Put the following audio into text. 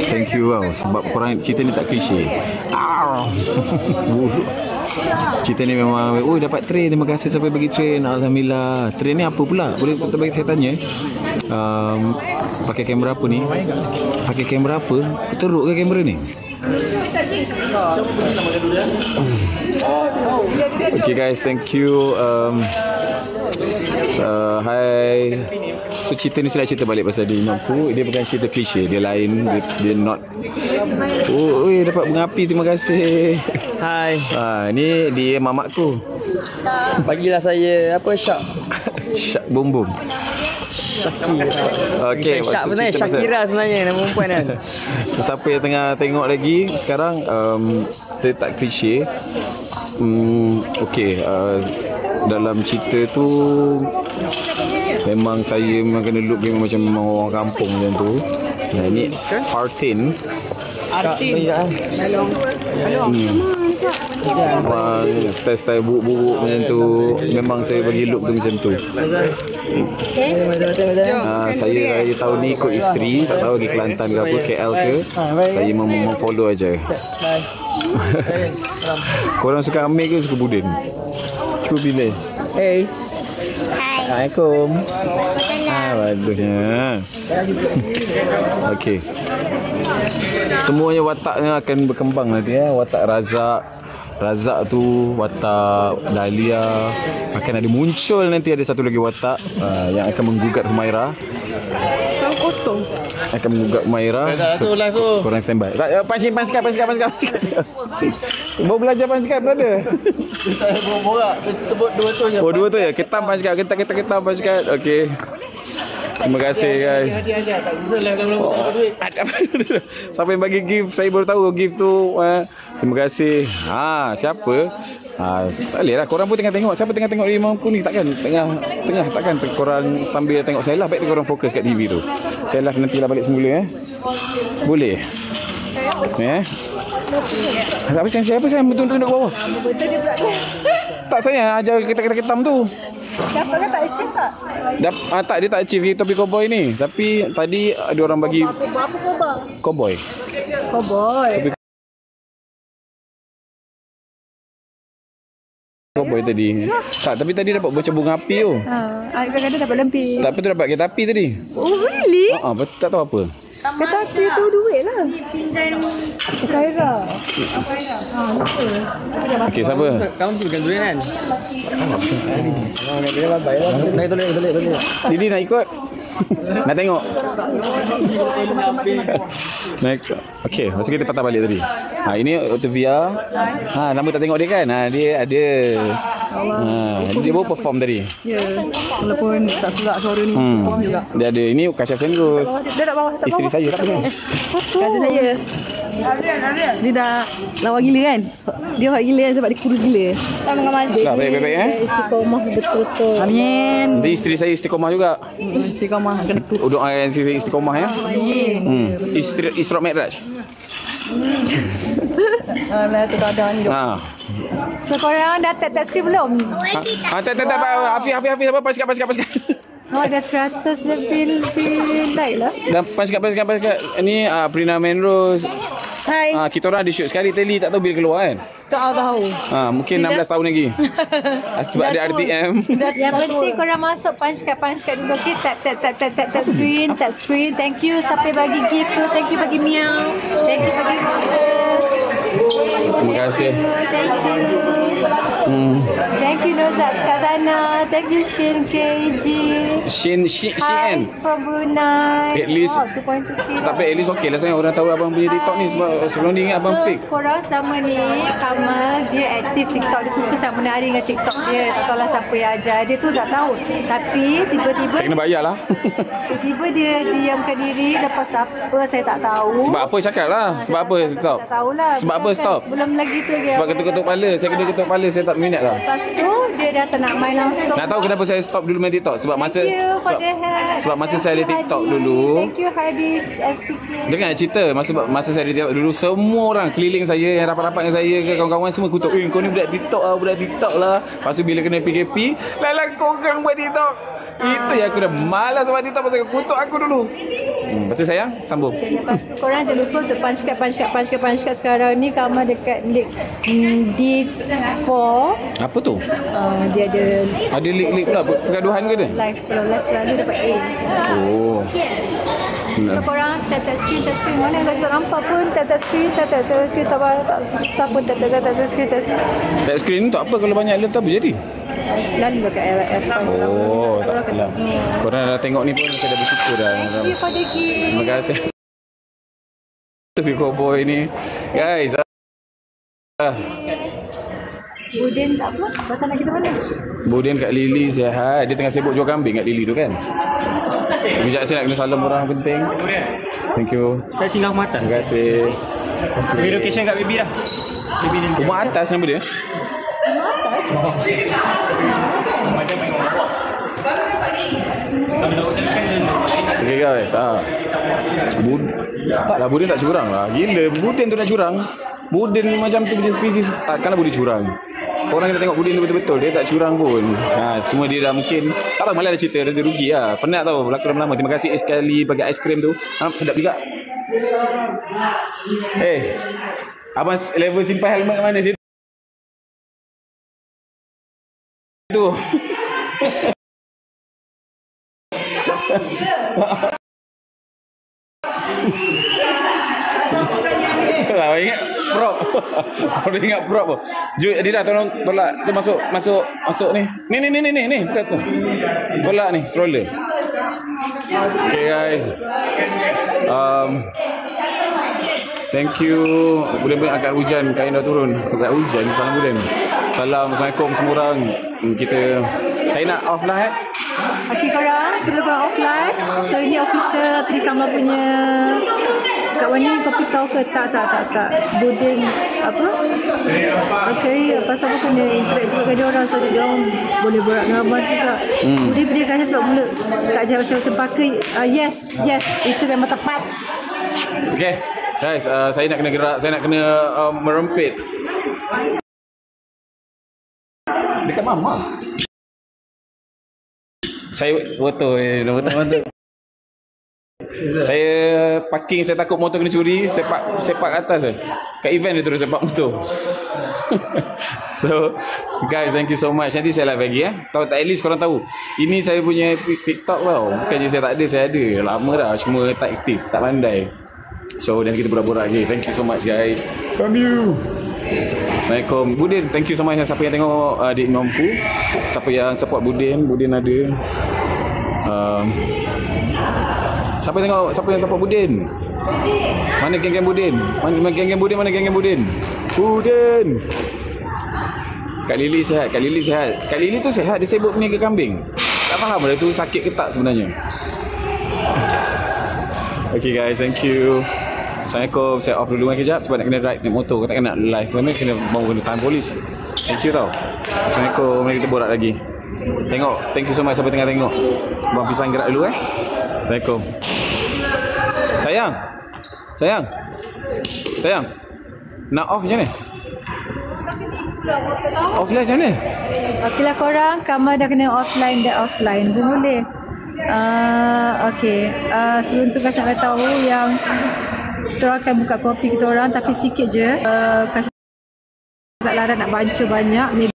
Thank you wow. Sebab korang cerita ni tak klise. Cerita ni memang dapat train. Terima kasih sampai bagi train. Alhamdulillah. Train ni apa pula? Boleh bagi saya tanya? Pakai kamera apa ni? Pakai kamera apa? Teruk ke kamera ni? Okay guys, thank you. Hi. So cerita ni saya nak cerita balik pasal dia aku. Dia bukan cerita klise. Dia lain. Dia not. Dapat bunga api. Terima kasih. Hai. Ni dia mamakku. Bagilah saya Syak. Syak bom bom. Okay, Syak sebenarnya Syakira sebenarnya nama perempuan kan. So, siapa yang tengah tengok lagi sekarang, dia tak klise. Okay, dalam cerita tu memang saya memang kena look dia macam orang kampung macam tu. Ini Artin. Style buruk-buruk macam tu. Memang saya bagi look tu macam tu. Saya tahun ni ikut isteri. Tak tahu di Kelantan ke apa, KL ke. Saya memang follow aja. Korang suka Amir ke suka Budin? Cuba pilih. Hey. Assalamualaikum. Bagusnya. Okey. Semuanya wataknya akan berkembang nanti ya. Watak Razak tu, watak Dahlia. Akan ada muncul nanti ada satu lagi watak yang akan menggugat Humaira. Akan menggugat Humaira. Korang standby. Pansikap. Baru belajar pansikap berada. Tebut dua tu je. Dua tu ya. Ketam pansikap. Ketam pansikap. Okey. Terima kasih guys. Siapa yang bagi gift? Saya baru tahu gift tu. Terima kasih. Siapa? Tak boleh lah. Korang pun tengah tengok. Siapa tengah tengok Imam aku ni? Takkan takkan korang sambil tengok saya lah. Baik korang fokus kat TV tu. Saya lah nantilah balik semula Boleh? Siapa saya betul-betul duduk bawah? Tak, saya ajar kita ketam tu. Siapa kan tak achieve tak? Tak, dia tak achieve topi cowboy ni. Tapi tadi ada orang bagi Apa cowboy. Cowboy tadi. Tak, tapi tadi dapat bocah bunga api tu. Kadang-kadang dapat lempir. Tapi tu dapat kereta api tadi. Oh really? Betul tak tahu apa. Kereta api tu duit lah. Kaira. Okey, siapa? Kamu bukan durian kan? Didi nak ikut? Nak tengok? Okey, masa kita patah balik tadi. Ini Otavia. Nama tak tengok dia kan? Dia ada. Dia baru perform tadi. Ya. Walaupun tak sedap suara ni. Juga. Dia ada. Ini Kasyaf Sengus. Dia tak bawah. Isteri saya tak kenal. Cousin saya. Dia dah lawa gila kan? Dia hot gila kan sebab dia kurus gila. Sama dengan Mazid. Baik-baik Istiqomah betul-betul. Amin. Dia isteri saya istiqomah juga. Istiqomah kena tu. Doakan isteri istiqomah ya. Isra Mi'raj. Tu tak ada ni. So korang dah tap skrip belum? Tak. Hafiz apa? Pas. Dah 100 lebih like lah. Dan pas kat. Ni Prina Menrose. Hai. Kita orang ada shoot sekali teli tak tahu bila keluar kan? Tak tahu. Mungkin 16 tahun lagi. Sebab ada RTM. Yang penting korang masuk punch kat dulu. Okay, tap screen. Thank you sampai bagi gift tu. Thank you bagi Miao. Thank you bagi Moses. Terima kasih. Thank you Nozat Kazana. Thank you Shin KG. Shin from Brunei. At least 2.2k. Tapi at least okey lah saya orang tahu abang punya TikTok ni sebab sebelum ni ingat abang fake. Korang sama ni Kamal dia aktif TikTok. Dia suka sama menari dengan TikTok dia. Tak tahu lah siapa yang ajar dia tu, tak tahu. Tapi tiba-tiba saya kena bayar lah. Tiba-tiba dia diamkan diri. Lepas apa saya tak tahu. Sebab apa cakap lah. Sebab apa stop. Tak tahulah. Sebab apa stop. Sebelum lagi tu dia. Sebab ketuk-ketuk kepala. Saya kena ketuk kepala. Saya tak minat lah. Lepas tu dia dah tak nak main langsung. Nak tahu kenapa saya stop dulu main TikTok? Sebab masa saya ada TikTok dulu. Thank you Hadis STK. Dengar cerita masa saya ada TikTok dulu, semua orang keliling saya, yang rapat-rapat dengan saya ke kawan-kawan semua kutuk, kau ni budak TikTok lah. Lepas tu bila kena PKP, kau kan buat TikTok. Itu yang aku dah malas buat TikTok pasal kau kutuk aku dulu. Betul sayang? Sambung. Okay, lepas tu korang jangan lupa untuk punch card sekarang ni Kama dekat league D4. Apa tu? Dia ada Ada lik pula pergaduhan ke dia? live. Kalau live selalu dapat A. Oh. So korang tap screen mana yang tak nampak pun tap screen tak susah pun tap screen. Tap screen untuk apa kalau banyak letak apa jadi? Lalu dekat F1. Oh, tak apalah. Korang dah tengok ni pun saya dah bersyukur dah. Thank you for the gift. Terima kasih. Tapi cowboy ni. Guys. Budin tak apa? Batang nak kita mana? Budin kat Lily sihat. Dia tengah sibuk jual kambing kat Lily tu kan. Sekejap saya nak kena salam orang penting. Thank you. Saya singgah mata. Terima kasih. Bagi location kat baby dah. Baby dia. Rumah atas nama dia? Okay guys, taklah Budin tak curang lah. Gila, Budin tu nak curang. Budin macam tu punya spesies. Takkanlah Budin curang. Korang kena tengok Budin tu betul-betul. Dia tak curang pun. Semua dia dah mungkin. Tak tahu malah ada cerita. Dia rugi lah. Penat tau. Berlaku dah lama. Terima kasih sekali bagi aiskrim tu. Sedap juga. Abang level simpan helmet mana situ? Tu. Lah, ingat prop. Orang ingat prop. Dia dah tolak tu masuk ni. Ni bukan tu. Tolak ni stroller. Okay guys. Thank you. Boleh agak hujan, kain dah turun. Agak hujan, salam Budin. Salam, Assalamualaikum semua orang. Saya nak off lah Okay korang, sebelum korang offline, so ini official Trikama punya. Kat mana kopi kau ke? Tak. Budin apa? Saya pasal apa kena interact juga dengan dia orang, so dia orang boleh borak dengan abang juga. Budin beri kasih sebab mula tak je macam pakai. Yes, itu memang tepat. Okay guys, saya nak kena gerak, saya nak kena merempit dekat mama. Saya foto. Saya parking, saya takut motor kena curi. Saya park atas kat event dia terus saya park motor. So guys, thank you so much. Nanti saya live lagi Tahu tak, at least korang tahu ini saya punya TikTok tau. Bukan je saya tak ada, saya ada lama dah, cuma tak aktif, tak pandai. So nanti kita borak-borak lagi. Thank you so much guys. Love you. Assalamualaikum. Budin, thank you so much siapa yang tengok Adik Mampu. Siapa yang support Budin ada. Siapa yang support Budin? Mana geng-geng Budin? Mana geng-geng Budin? Budin. Kak Lily sihat. Kak Lily tu sihat, dia sibuk peniaga kambing. Tak faham dia tu sakit ke tak sebenarnya. Okay guys, thank you. Assalamualaikum. Saya off dulu kejap sebab nak kena ride naik motor. Kata nak live mana kena bawa kena time polis. Thank you tau. Assalamualaikum. Mari kita borak lagi. Thank you so much siapa tengah tengok. Bang Pisang gerak dulu Assalamualaikum. Sayang. Nak off macam mana? Offline macam mana? Okeylah korang, Kama dah kena offline. Boleh. Okay. Sebelum tu Kasih nak tahu yang kita orang akan buka kopi kita orang, tapi sikit je. Kasih tak larang nak banca banyak.